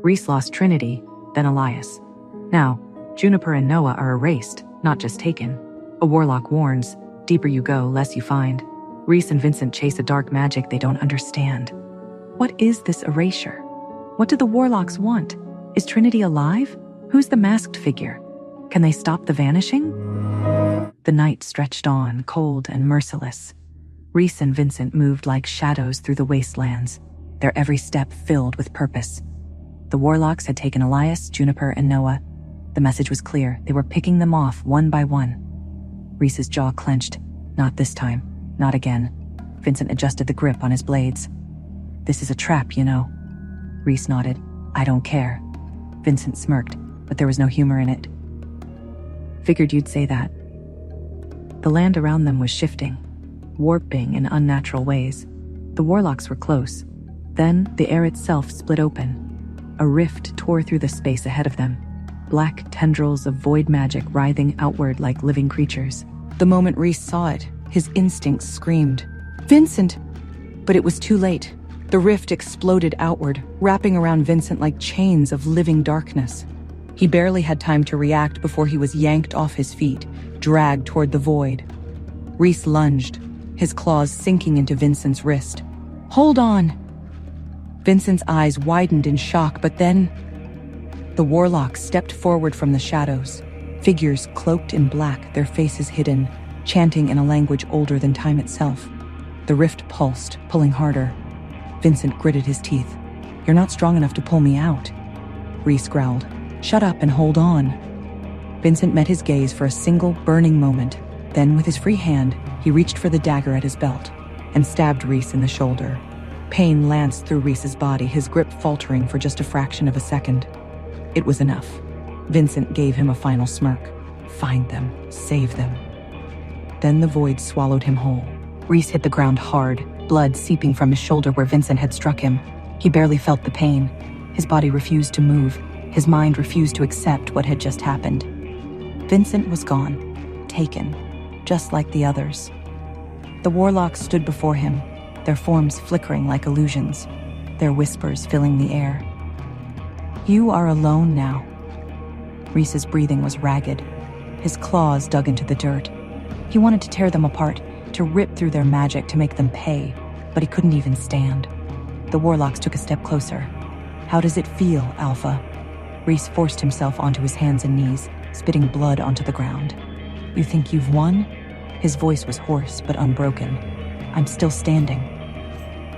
Reece lost Trinity, then Elias. Now, Juniper and Noah are erased, not just taken. A warlock warns, deeper you go, less you find. Reece and Vincent chase a dark magic they don't understand. What is this erasure? What do the Warlocks want? Is Trinity alive? Who's the masked figure? Can they stop the vanishing? The night stretched on, cold and merciless. Reece and Vincent moved like shadows through the wastelands, their every step filled with purpose. The Warlocks had taken Elias, Juniper, and Noah. The message was clear. They were picking them off one by one. Reece's jaw clenched. Not this time. Not again. Vincent adjusted the grip on his blades. "This is a trap, you know." Reece nodded. "I don't care." Vincent smirked, but there was no humor in it. "Figured you'd say that." The land around them was shifting, warping in unnatural ways. The Warlocks were close. Then the air itself split open. A rift tore through the space ahead of them, black tendrils of void magic writhing outward like living creatures. The moment Reece saw it, his instincts screamed, "Vincent!" But it was too late. The rift exploded outward, wrapping around Vincent like chains of living darkness. He barely had time to react before he was yanked off his feet, dragged toward the void. Reece lunged, his claws sinking into Vincent's wrist. "Hold on!" Vincent's eyes widened in shock, but then the Warlocks stepped forward from the shadows, figures cloaked in black, their faces hidden, chanting in a language older than time itself. The rift pulsed, pulling harder. Vincent gritted his teeth. "You're not strong enough to pull me out." Reece growled, "Shut up and hold on." Vincent met his gaze for a single, burning moment. Then, with his free hand, he reached for the dagger at his belt and stabbed Reece in the shoulder. Pain lanced through Reece's body, his grip faltering for just a fraction of a second. It was enough. Vincent gave him a final smirk. Find them. Save them. Then the void swallowed him whole. Reece hit the ground hard, blood seeping from his shoulder where Vincent had struck him. He barely felt the pain. His body refused to move. His mind refused to accept what had just happened. Vincent was gone, taken, just like the others. The Warlocks stood before him, their forms flickering like illusions, their whispers filling the air. "You are alone now." Reece's breathing was ragged. His claws dug into the dirt. He wanted to tear them apart, to rip through their magic, to make them pay, but he couldn't even stand. The Warlocks took a step closer. "How does it feel, Alpha?" Reece forced himself onto his hands and knees, spitting blood onto the ground. "You think you've won?" His voice was hoarse but unbroken. "I'm still standing."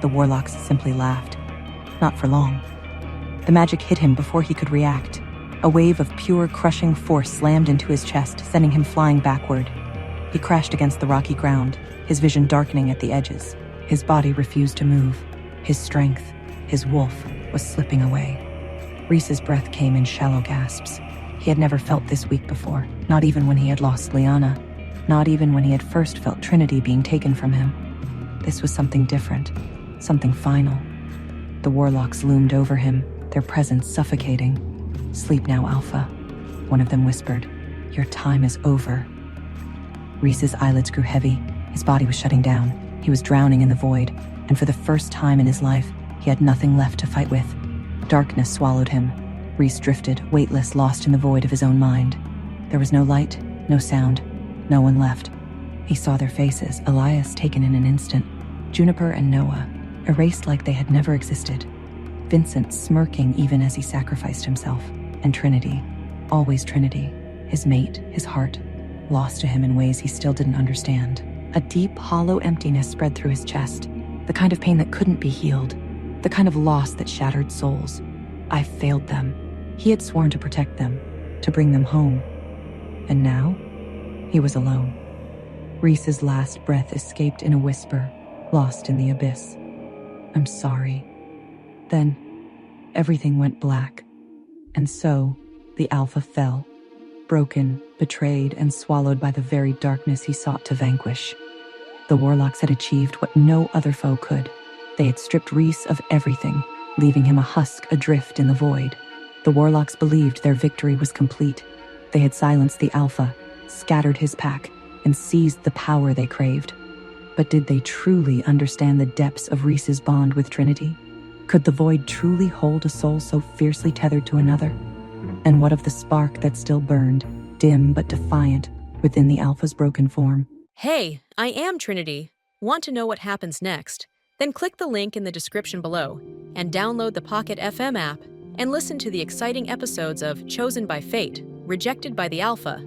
The Warlocks simply laughed. Not for long. The magic hit him before he could react. A wave of pure, crushing force slammed into his chest, sending him flying backward. He crashed against the rocky ground, his vision darkening at the edges. His body refused to move. His strength, his wolf, was slipping away. Reece's breath came in shallow gasps. He had never felt this weak before, not even when he had lost Liana, not even when he had first felt Trinity being taken from him. This was something different, something final. The Warlocks loomed over him, their presence suffocating. "Sleep now, Alpha," one of them whispered. "Your time is over." Reece's eyelids grew heavy. His body was shutting down. He was drowning in the void, and for the first time in his life, he had nothing left to fight with. Darkness swallowed him. Reece drifted, weightless, lost in the void of his own mind. There was no light, no sound, no one left. He saw their faces, Elias taken in an instant, Juniper and Noah, erased like they had never existed, Vincent smirking even as he sacrificed himself, and Trinity, always Trinity, his mate, his heart, lost to him in ways he still didn't understand. A deep, hollow emptiness spread through his chest, the kind of pain that couldn't be healed, the kind of loss that shattered souls. I failed them. He had sworn to protect them, to bring them home. And now, he was alone. Reece's last breath escaped in a whisper, lost in the abyss. "I'm sorry." Then, everything went black. And so, the Alpha fell, broken, betrayed, and swallowed by the very darkness he sought to vanquish. The Warlocks had achieved what no other foe could. They had stripped Reece of everything, leaving him a husk adrift in the void. The Warlocks believed their victory was complete. They had silenced the Alpha, scattered his pack, and seized the power they craved. But did they truly understand the depths of Reece's bond with Trinity? Could the void truly hold a soul so fiercely tethered to another? And what of the spark that still burned, dim but defiant, within the Alpha's broken form? Hey, I am Trinity. Want to know what happens next? Then click the link in the description below and download the Pocket FM app and listen to the exciting episodes of Chosen by Fate, Rejected by the Alpha,